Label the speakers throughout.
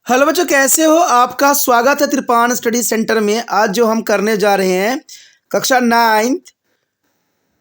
Speaker 1: Hello बच्चों, कैसे हो? आपका स्वागत है त्रिपान स्टडी सेंटर में। आज जो हम करने जा रहे हैं कक्षा 9th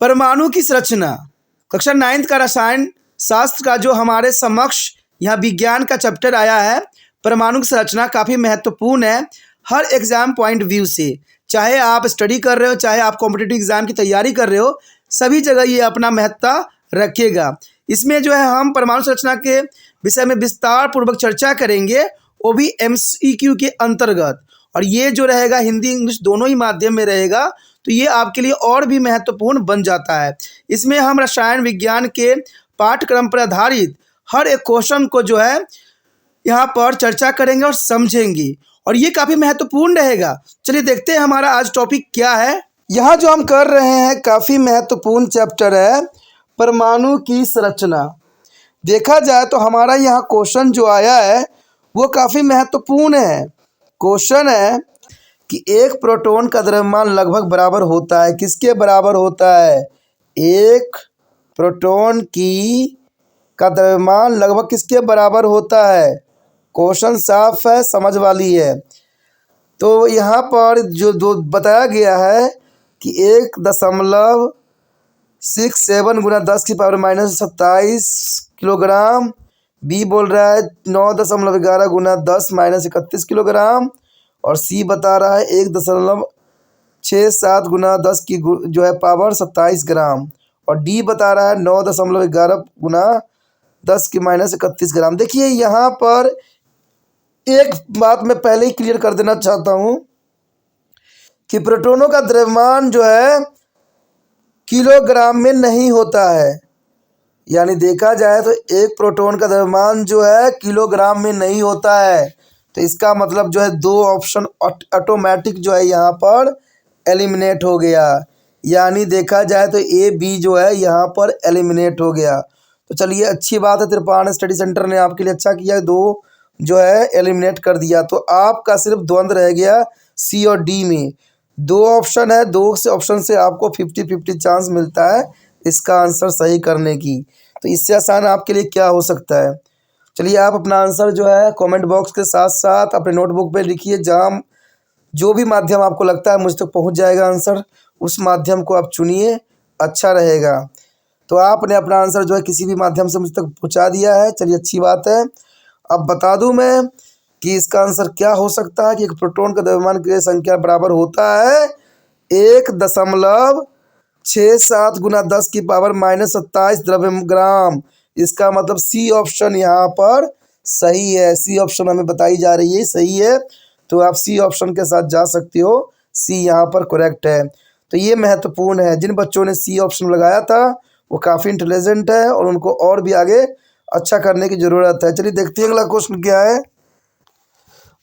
Speaker 1: परमाणु की संरचना। कक्षा 9th का रसायन शास्त्र का जो हमारे समक्ष यहाँ विज्ञान का चैप्टर आया है, परमाणु की संरचना काफ़ी महत्वपूर्ण है हर एग्जाम पॉइंट व्यू से। चाहे आप स्टडी कर रहे हो, चाहे आप कॉम्पिटिटिव एग्जाम की तैयारी कर रहे हो, सभी जगह ये अपना महत्ता रखेगा। इसमें जो है हम परमाणु संरचना के विषय में विस्तार पूर्वक चर्चा करेंगे, वो भी MCQ के अंतर्गत। और ये जो रहेगा हिंदी इंग्लिश दोनों ही माध्यम में रहेगा, तो ये आपके लिए और भी महत्वपूर्ण बन जाता है। इसमें हम रसायन विज्ञान के पाठ्यक्रम पर आधारित हर एक क्वेश्चन को जो है यहाँ पर चर्चा करेंगे और समझेंगे, और ये काफ़ी महत्वपूर्ण रहेगा। चलिए देखते हैं हमारा आज टॉपिक क्या है। यहाँ जो हम कर रहे हैं काफ़ी महत्वपूर्ण चैप्टर है परमाणु की संरचना। देखा जाए तो हमारा यहाँ क्वेश्चन जो आया है वो काफ़ी महत्वपूर्ण है। क्वेश्चन है कि एक प्रोटॉन का द्रव्यमान लगभग बराबर होता है, किसके बराबर होता है? एक प्रोटॉन का द्रव्यमान लगभग किसके बराबर होता है? क्वेश्चन साफ है, समझ वाली है। तो यहाँ पर जो बताया गया है कि 1.67 गुना 10⁻⁻27 किलोग्राम, बी बोल रहा है 9.11 गुना 10⁻31 किलोग्राम, और सी बता रहा है 1.67 गुना 10 की जो है पावर 27 ग्राम, और डी बता रहा है 9.11 गुना 10⁻31 ग्राम। देखिए यहाँ पर एक बात मैं पहले ही क्लियर कर देना चाहता हूँ कि प्रोटॉनों का द्रव्यमान जो है किलोग्राम में नहीं होता है। यानी देखा जाए तो एक प्रोटॉन का द्रव्यमान जो है किलोग्राम में नहीं होता है। तो इसका मतलब जो है दो ऑप्शन ऑटोमेटिक जो है यहाँ पर एलिमिनेट हो गया। यानी देखा जाए तो ए बी जो है यहाँ पर एलिमिनेट हो गया। तो चलिए अच्छी बात है, त्रिपान स्टडी सेंटर ने आपके लिए अच्छा किया, दो जो है एलिमिनेट कर दिया। तो आपका सिर्फ द्वंद्व रह गया सी और डी में। दो ऑप्शन है, दो से ऑप्शन से आपको 50-50 चांस मिलता है इसका आंसर सही करने की। तो इससे आसान आपके लिए क्या हो सकता है? चलिए आप अपना आंसर जो है कमेंट बॉक्स के साथ साथ अपने नोटबुक पे लिखिए। जहाँ जो भी माध्यम आपको लगता है मुझ तक पहुंच जाएगा आंसर, उस माध्यम को आप चुनिए, अच्छा रहेगा। तो आपने अपना आंसर जो है किसी भी माध्यम से मुझ तक पहुँचा दिया है, चलिए अच्छी बात है। अब बता दूं मैं कि इसका आंसर क्या हो सकता है कि एक प्रोटॉन का द्रव्यमान की संख्या बराबर होता है 1.67 गुना 10⁻⁻27 द्रव्यग्राम। इसका मतलब सी ऑप्शन यहाँ पर सही है। सी ऑप्शन हमें बताई जा रही है सही है, तो आप सी ऑप्शन के साथ जा सकते हो। सी यहाँ पर करेक्ट है। तो ये महत्वपूर्ण है। जिन बच्चों ने सी ऑप्शन लगाया था वो काफ़ी इंटेलिजेंट है और उनको और भी आगे अच्छा करने की ज़रूरत है। चलिए देखते हैं अगला क्वेश्चन क्या है।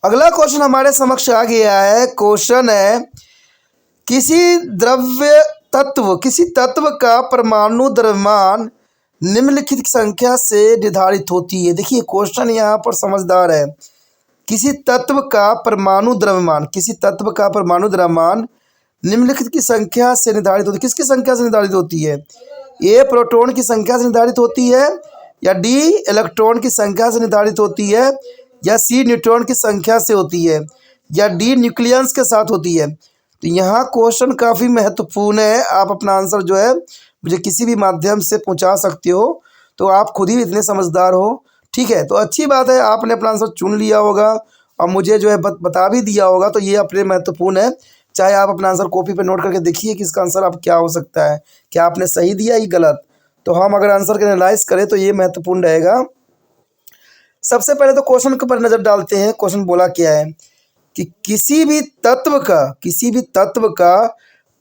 Speaker 1: अगला क्वेश्चन हमारे समक्ष आ गया है। क्वेश्चन है किसी तत्व का परमाणु द्रव्यमान निम्नलिखित संख्या से निर्धारित होती है। देखिए क्वेश्चन यहाँ पर समझदार है। किसी तत्व का परमाणु द्रव्यमान निम्नलिखित की संख्या से निर्धारित होती है। किसकी संख्या से निर्धारित होती है? ए प्रोटॉन की संख्या से निर्धारित होती है, या डी इलेक्ट्रॉन की संख्या से निर्धारित होती है, या सी न्यूट्रॉन की संख्या से होती है, या डी न्यूक्लियस के साथ होती है। तो यहाँ क्वेश्चन काफ़ी महत्वपूर्ण है। आप अपना आंसर जो है मुझे किसी भी माध्यम से पहुँचा सकते हो, तो आप खुद ही इतने समझदार हो, ठीक है। तो अच्छी बात है, आपने अपना आंसर चुन लिया होगा और मुझे जो है बता भी दिया होगा, तो ये अपने महत्वपूर्ण है। चाहे आप अपना आंसर कॉपी पे नोट करके देखिए कि इसका आंसर आप क्या हो सकता है, क्या आपने सही दिया या गलत। तो हम अगर आंसर को एनालाइज करें तो ये महत्वपूर्ण रहेगा। सबसे पहले तो क्वेश्चन के ऊपर नज़र डालते हैं। क्वेश्चन बोला क्या है कि किसी भी तत्व का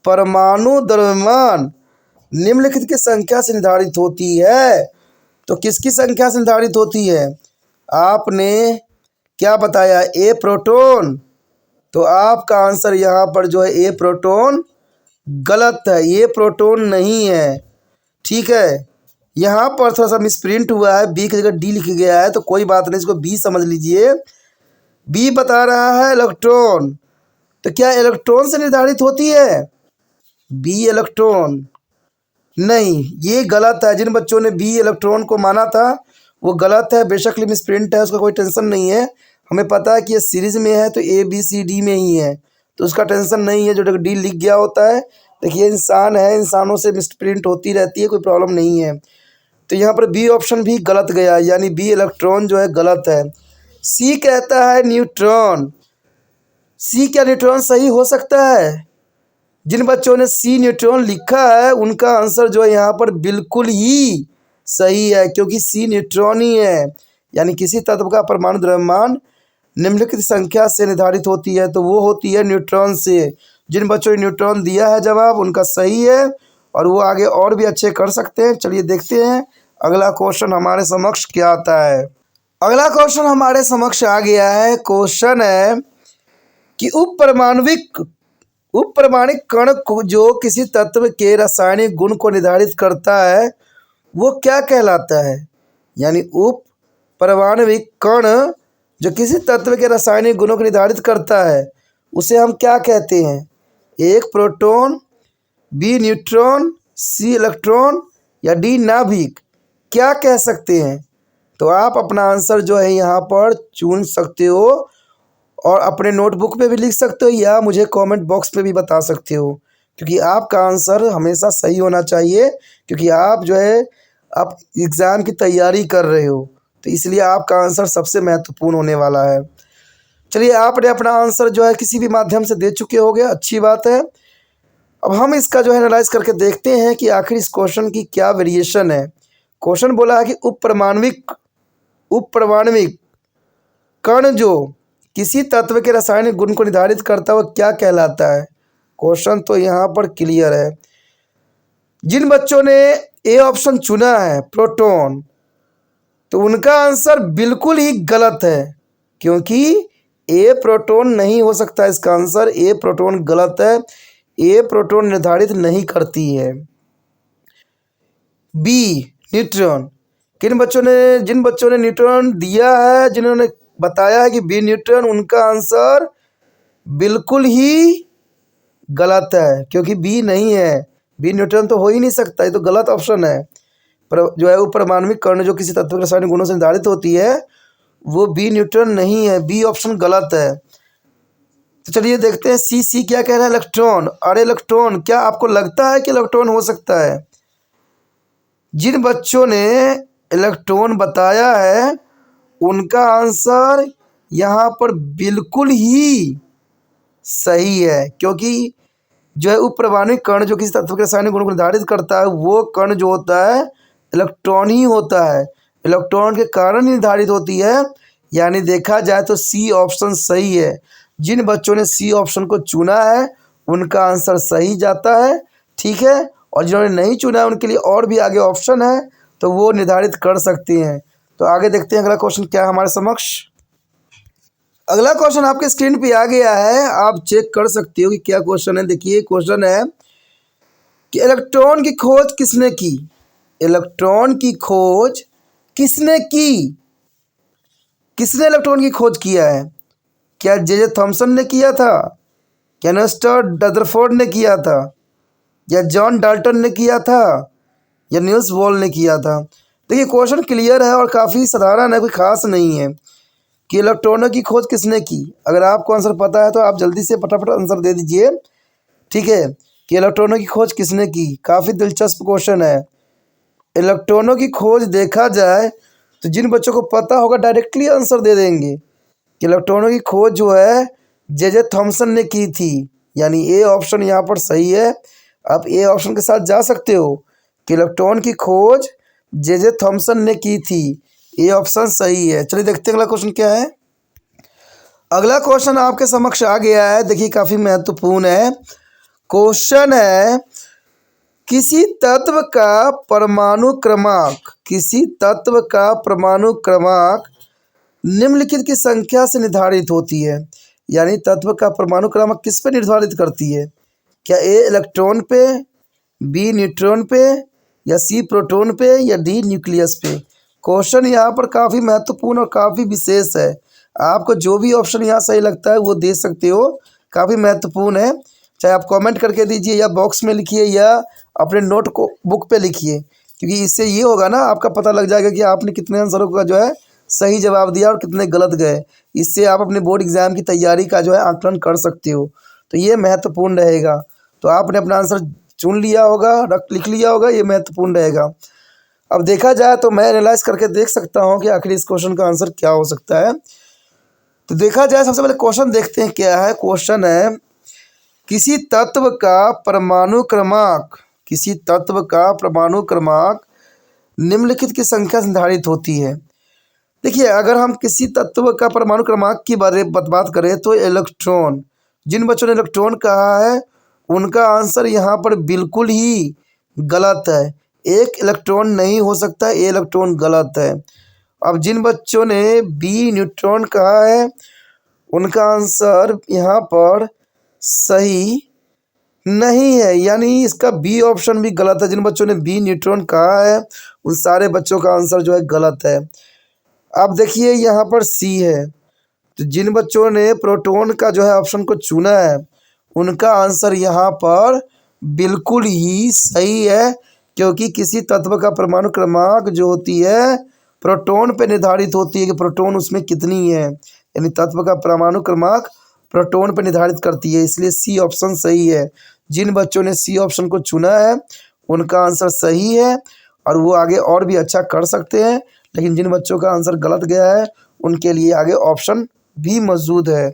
Speaker 1: परमाणु द्रव्यमान निम्नलिखित की संख्या से निर्धारित होती है। तो किसकी संख्या से निर्धारित होती है? आपने क्या बताया? ए प्रोटॉन। तो आपका आंसर यहाँ पर जो है ए प्रोटॉन गलत है, ये प्रोटॉन नहीं है, ठीक है। यहाँ पर थोड़ा सा मिसप्रिंट हुआ है, बी की जगह डी लिख गया है, तो कोई बात नहीं, इसको बी समझ लीजिए। बी बता रहा है इलेक्ट्रॉन। तो क्या इलेक्ट्रॉन से निर्धारित होती है? बी इलेक्ट्रॉन नहीं, ये गलत है। जिन बच्चों ने बी इलेक्ट्रॉन को माना था वो गलत है, बेशक मिसप्रिंट है, उसका कोई टेंशन नहीं है। हमें पता है कि ये सीरीज में है तो ए बी सी डी में ही है, तो उसका टेंशन नहीं है। जो डी लिख गया होता है, देखिए इंसान है, इंसानों से मिसप्रिंट होती रहती है, कोई प्रॉब्लम नहीं है। तो यहाँ पर बी ऑप्शन भी गलत गया, यानी बी इलेक्ट्रॉन जो है गलत है। सी कहता है न्यूट्रॉन। सी क्या न्यूट्रॉन सही हो सकता है? जिन बच्चों ने सी न्यूट्रॉन लिखा है उनका आंसर जो है यहाँ पर बिल्कुल ही सही है, क्योंकि सी न्यूट्रॉन ही है। यानी किसी तत्व का परमाणु द्रव्यमान निम्नलिखित संख्या से निर्धारित होती है, तो वो होती है न्यूट्रॉन से। जिन बच्चों ने न्यूट्रॉन दिया है जवाब, उनका सही है और वो आगे और भी अच्छे कर सकते हैं। चलिए देखते हैं अगला क्वेश्चन हमारे समक्ष क्या आता है। अगला क्वेश्चन हमारे समक्ष आ गया है। क्वेश्चन है कि उपपरमाणिक कण जो किसी तत्व के रासायनिक गुण को निर्धारित करता है वो क्या कहलाता है? यानी उपपरमाणविक कण जो किसी तत्व के रासायनिक गुणों को निर्धारित करता है उसे हम क्या कहते हैं? एक प्रोटॉन, बी न्यूट्रॉन, सी इलेक्ट्रॉन या डी नाभिक, क्या कह सकते हैं? तो आप अपना आंसर जो है यहाँ पर चुन सकते हो और अपने नोटबुक पे भी लिख सकते हो या मुझे कमेंट बॉक्स पे भी बता सकते हो, क्योंकि आपका आंसर हमेशा सही होना चाहिए, क्योंकि आप जो है आप एग्ज़ाम की तैयारी कर रहे हो, तो इसलिए आपका आंसर सबसे महत्वपूर्ण होने वाला है। चलिए, आपने अपना आंसर जो है किसी भी माध्यम से दे चुके होगे, अच्छी बात है। अब हम इसका जो है एनालाइज करके देखते हैं कि आखिर इस क्वेश्चन की क्या वेरिएशन है। क्वेश्चन बोला है कि उपपरमाणविक कण जो किसी तत्व के रासायनिक गुण को निर्धारित करता है वो क्या कहलाता है? क्वेश्चन तो यहाँ पर क्लियर है। जिन बच्चों ने ए ऑप्शन चुना है प्रोटॉन, तो उनका आंसर बिल्कुल ही गलत है, क्योंकि ए प्रोटॉन नहीं हो सकता। इसका आंसर ए प्रोटॉन गलत है। ए प्रोटॉन निर्धारित नहीं करती है। बी न्यूट्रॉन, जिन बच्चों ने न्यूट्रॉन दिया है, जिन्होंने बताया है कि बी न्यूट्रॉन, उनका आंसर बिल्कुल ही गलत है, क्योंकि बी नहीं है। बी न्यूट्रॉन तो हो ही नहीं सकता, ये तो गलत ऑप्शन है। पर जो है उपपरमाणविक कण जो किसी तत्व के रासायनिक गुणों से निर्धारित होती है वो बी न्यूट्रॉन नहीं है। बी ऑप्शन गलत है। तो चलिए देखते हैं सी क्या कह रहा है। इलेक्ट्रॉन। अरे इलेक्ट्रॉन, क्या आपको लगता है कि इलेक्ट्रॉन हो सकता है? जिन बच्चों ने इलेक्ट्रॉन बताया है उनका आंसर यहाँ पर बिल्कुल ही सही है, क्योंकि जो है उपपरमाणविक कण जो किसी तत्व के रासायनिक गुण को निर्धारित करता है वो कण जो होता है इलेक्ट्रॉन ही होता है। इलेक्ट्रॉन के कारण निर्धारित होती है, यानी देखा जाए तो सी ऑप्शन सही है। जिन बच्चों ने सी ऑप्शन को चुना है उनका आंसर सही जाता है, ठीक है। और जिन्होंने नहीं चुना है उनके लिए और भी आगे ऑप्शन है, तो वो निर्धारित कर सकते हैं। तो आगे देखते हैं अगला क्वेश्चन क्या है हमारे समक्ष। अगला क्वेश्चन आपके स्क्रीन पे आ गया है, आप चेक कर सकते हो कि क्या क्वेश्चन है। देखिए क्वेश्चन है कि इलेक्ट्रॉन की खोज किसने की? इलेक्ट्रॉन की खोज किसने की? किसने इलेक्ट्रॉन की खोज किया है? क्या जे थॉमसन ने किया था, क्या नेस्टर रदरफोर्ड ने किया था, या जॉन डाल्टन ने किया था, या नील्स बोर ने किया था? देखिए क्वेश्चन क्लियर है और काफ़ी साधारण है, कोई खास नहीं है कि इलेक्ट्रॉनों की खोज किसने की। अगर आपको आंसर पता है तो आप जल्दी से फटाफट आंसर दे दीजिए, ठीक है, कि इलेक्ट्रॉनों की खोज किसने की। काफ़ी दिलचस्प क्वेश्चन है। इलेक्ट्रॉनों की खोज देखा जाए तो जिन बच्चों को पता होगा डायरेक्टली आंसर दे देंगे कि इलेक्ट्रॉनों की खोज जो है जे थॉमसन ने की थी, यानी ए ऑप्शन यहाँ पर सही है। आप ए ऑप्शन के साथ जा सकते हो कि इलेक्ट्रॉन की खोज जे थॉमसन ने की थी। ए ऑप्शन सही है। चलिए देखते हैं अगला क्वेश्चन क्या है। अगला क्वेश्चन आपके समक्ष आ गया है, देखिए काफ़ी महत्वपूर्ण है। क्वेश्चन है किसी तत्व का परमाणु क्रमांक निम्नलिखित की संख्या से निर्धारित होती है। यानी तत्व का परमाणु क्रमांक किस पे निर्धारित करती है? क्या ए इलेक्ट्रॉन पे, बी न्यूट्रॉन पे, या सी प्रोटॉन पे, या डी न्यूक्लियस पे? क्वेश्चन यहाँ पर काफ़ी महत्वपूर्ण और काफ़ी विशेष है। आपको जो भी ऑप्शन यहाँ सही लगता है वो दे सकते हो, काफ़ी महत्वपूर्ण है। चाहे आप कमेंट करके दीजिए या बॉक्स में लिखिए या अपने नोट को बुक पे लिखिए, क्योंकि इससे ये होगा ना, आपका पता लग जाएगा कि आपने कितने आंसरों का जो है सही जवाब दिया और कितने गलत गए। इससे आप अपने बोर्ड एग्जाम की तैयारी का जो है आकलन कर सकते हो। तो ये महत्वपूर्ण रहेगा। तो आपने अपना आंसर चुन लिया होगा, लिख लिया होगा, ये महत्वपूर्ण रहेगा। अब देखा जाए तो मैं एनालाइज करके देख सकता हूँ कि आखिर इस क्वेश्चन का आंसर क्या हो सकता है। तो देखा जाए, सबसे पहले क्वेश्चन देखते हैं क्या है। क्वेश्चन है, किसी तत्व का परमाणु क्रमांक, किसी तत्व का परमाणु क्रमांक निम्नलिखित की संख्या से निर्धारित होती है। देखिए, अगर हम किसी तत्व का परमाणु क्रमांक की बात करें तो इलेक्ट्रॉन, जिन बच्चों ने इलेक्ट्रॉन कहा है उनका आंसर यहाँ पर बिल्कुल ही गलत है। एक इलेक्ट्रॉन नहीं हो सकता, ए इलेक्ट्रॉन गलत है। अब जिन बच्चों ने बी न्यूट्रॉन कहा है उनका आंसर यहाँ पर सही नहीं है, यानी इसका बी ऑप्शन भी गलत है। जिन बच्चों ने बी न्यूट्रॉन कहा है उन सारे बच्चों का आंसर जो है गलत है। अब देखिए यहाँ पर सी है, तो जिन बच्चों ने प्रोटॉन का जो है ऑप्शन को चुना है उनका आंसर यहाँ पर बिल्कुल ही सही है, क्योंकि किसी तत्व का परमाणु क्रमांक जो होती है प्रोटॉन पे निर्धारित होती है कि प्रोटॉन उसमें कितनी है, यानी तत्व का परमाणु क्रमांक प्रोटॉन पे निर्धारित करती है। इसलिए सी ऑप्शन सही है। जिन बच्चों ने सी ऑप्शन को चुना है उनका आंसर सही है और वो आगे और भी अच्छा कर सकते हैं। लेकिन जिन बच्चों का आंसर गलत गया है उनके लिए आगे ऑप्शन भी मौजूद है।